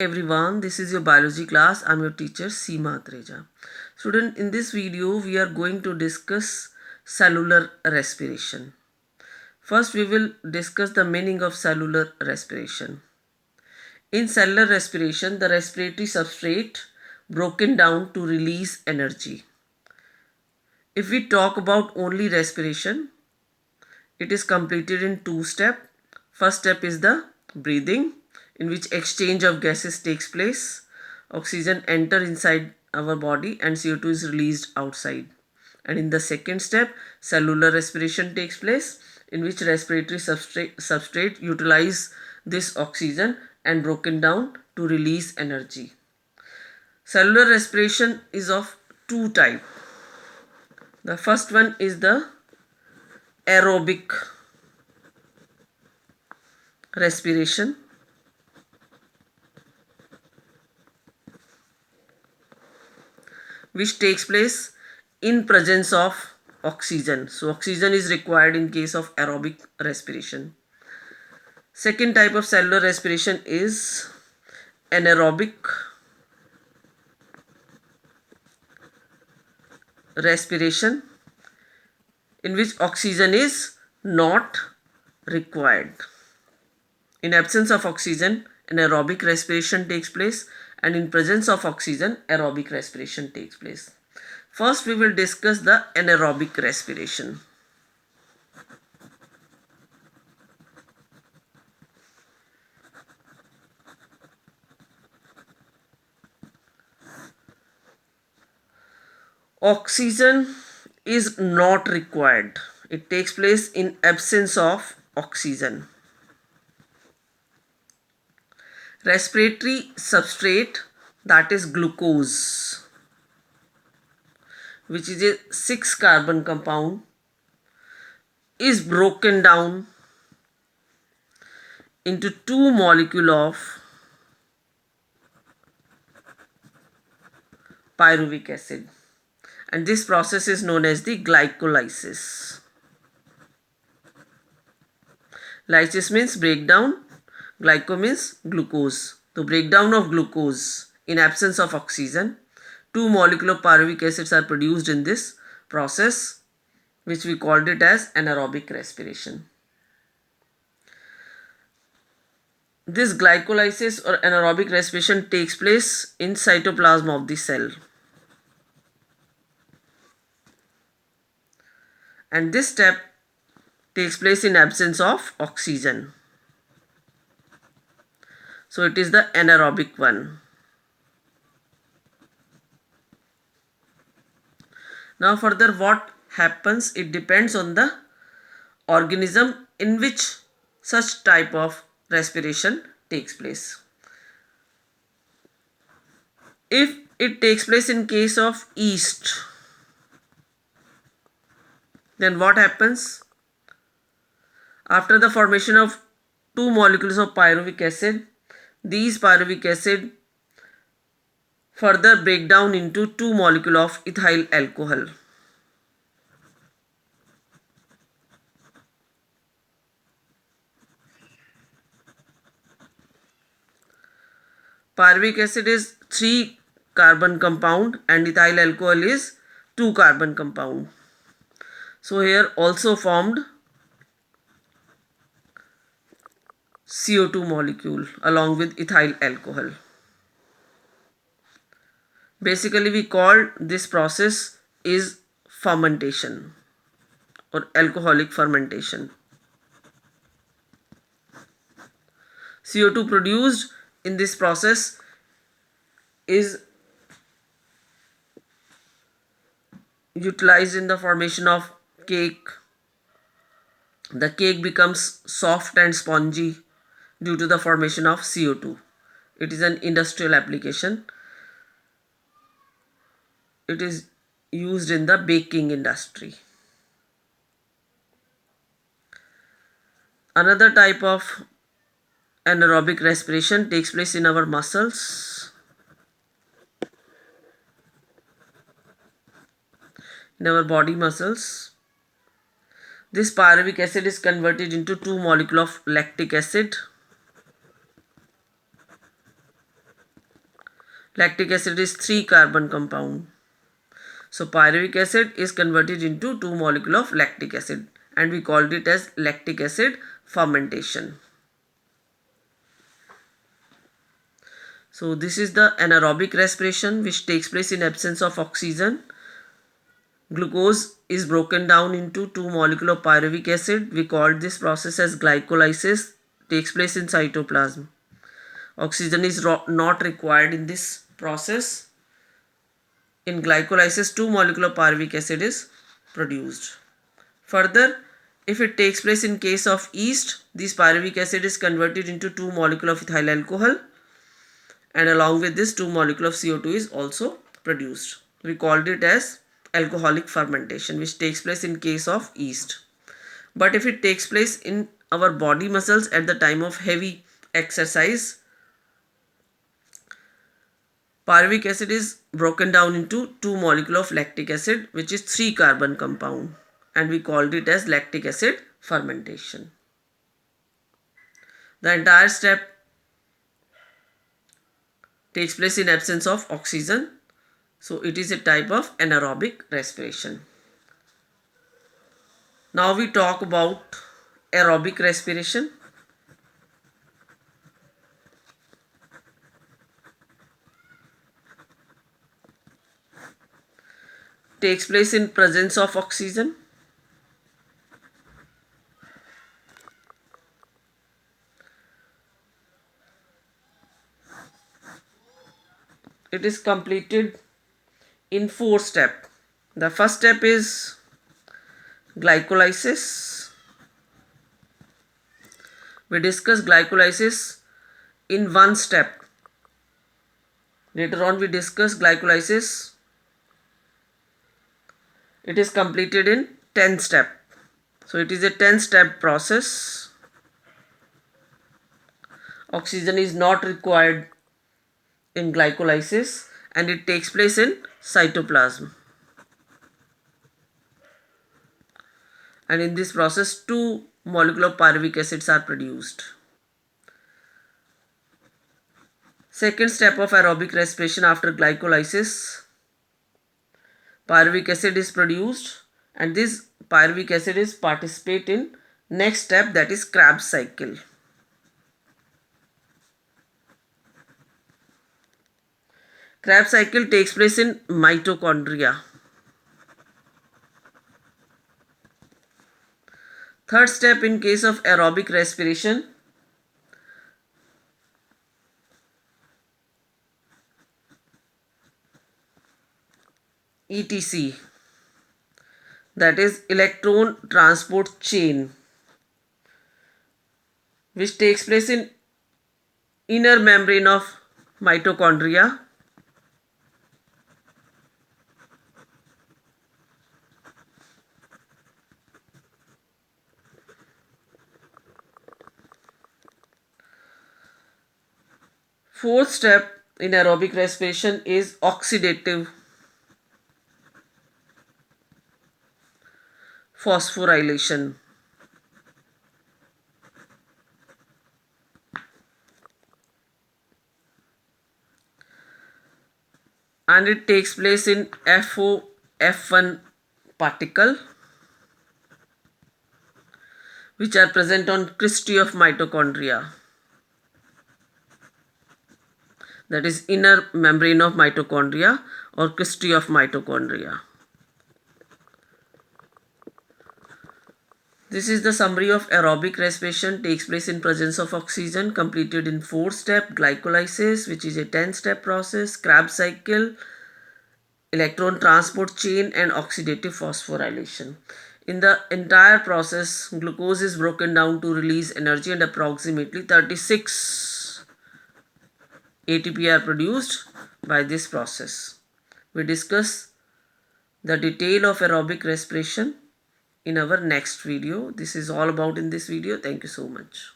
Everyone, this is your biology class. I'm your teacher Seema Atreja. Student, in this video we are going to discuss cellular respiration. First we will discuss the meaning of cellular respiration. In cellular respiration, the respiratory substrate broken down to release energy. If we talk about only respiration, it is completed in two steps. First step is the breathing, in which exchange of gases takes place. Oxygen enter inside our body and CO2 is released outside. And in the second step, cellular respiration takes place, in which respiratory substrate utilize this oxygen and broken down to release energy. Cellular respiration is of two types. The first one is the aerobic respiration, which takes place in presence of oxygen. So oxygen is required in case of aerobic respiration. Second type of cellular respiration is anaerobic respiration, in which oxygen is not required. In absence of oxygen, anaerobic respiration takes place, and in presence of oxygen, aerobic respiration takes place. First, we will discuss the anaerobic respiration. Oxygen is not required. It takes place in absence of oxygen. Respiratory substrate, that is glucose, which is a 6-carbon compound, is broken down into two molecules of pyruvic acid, and this process is known as the glycolysis. Lysis means breakdown, glyco means glucose. So breakdown of glucose in absence of oxygen, two molecules of pyruvic acids are produced in this process, which we called it as anaerobic respiration. This glycolysis or anaerobic respiration takes place in cytoplasm of the cell. And this step takes place in absence of oxygen. So it is the anaerobic one. Now further what happens, it depends on the organism in which such type of respiration takes place. If it takes place in case of yeast, then what happens? After the formation of two molecules of pyruvic acid, these pyruvic acid further break down into two molecules of ethyl alcohol. Pyruvic acid is 3-carbon compound and ethyl alcohol is 2-carbon compound. So here also formed CO2 molecule along with ethyl alcohol. Basically we call this process is fermentation or alcoholic fermentation. CO2 produced in this process is utilized in the formation of cake. The cake becomes soft and spongy due to the formation of CO2. It is an industrial application. It is used in the baking industry. Another type of anaerobic respiration takes place in our muscles. In our body muscles, this pyruvic acid is converted into two molecules of lactic acid. Lactic acid is 3-carbon compound. So pyruvic acid is converted into 2 molecule of lactic acid, and we called it as lactic acid fermentation. So this is the anaerobic respiration, which takes place in absence of oxygen. Glucose is broken down into 2 molecule of pyruvic acid. We called this process as glycolysis. Takes place in cytoplasm. Oxygen is not required in this process. In glycolysis, 2 molecule of pyruvic acid is produced. Further, if it takes place in case of yeast, this pyruvic acid is converted into 2 molecule of ethyl alcohol, and along with this 2 molecule of CO2 is also produced. We called it as alcoholic fermentation, which takes place in case of yeast. But if it takes place in our body muscles at the time of heavy exercise, pyruvic acid is broken down into 2 molecule of lactic acid, which is 3-carbon compound, and we called it as lactic acid fermentation. The entire step takes place in absence of oxygen, so it is a type of anaerobic respiration. Now we talk about aerobic respiration. Takes place in presence of oxygen. It is completed in 4 steps. The first step is glycolysis. We discuss glycolysis in 1 step. Later on we discuss glycolysis. It is completed in 10 step. So it is a 10-step process. Oxygen is not required in glycolysis, and it takes place in cytoplasm. And in this process, 2 molecule of pyruvic acids are produced. Second step of aerobic respiration after glycolysis, pyruvic acid is produced, and this pyruvic acid is participate in next step, that is Krebs cycle. Krebs cycle takes place in mitochondria. Third step in case of aerobic respiration, ETC, that is electron transport chain, which takes place in inner membrane of mitochondria. Fourth step in aerobic respiration is oxidative phosphorylation. And it takes place in FOF1 particle, which are present on cristae of mitochondria, that is inner membrane of mitochondria or cristae of mitochondria. This is the summary of aerobic respiration. Takes place in presence of oxygen, completed in 4 step, glycolysis, which is a 10-step process, Krebs cycle, electron transport chain, and oxidative phosphorylation. In the entire process, glucose is broken down to release energy, and approximately 36 ATP are produced by this process. We discuss the detail of aerobic respiration in our next video. This is all about in this video. Thank you so much.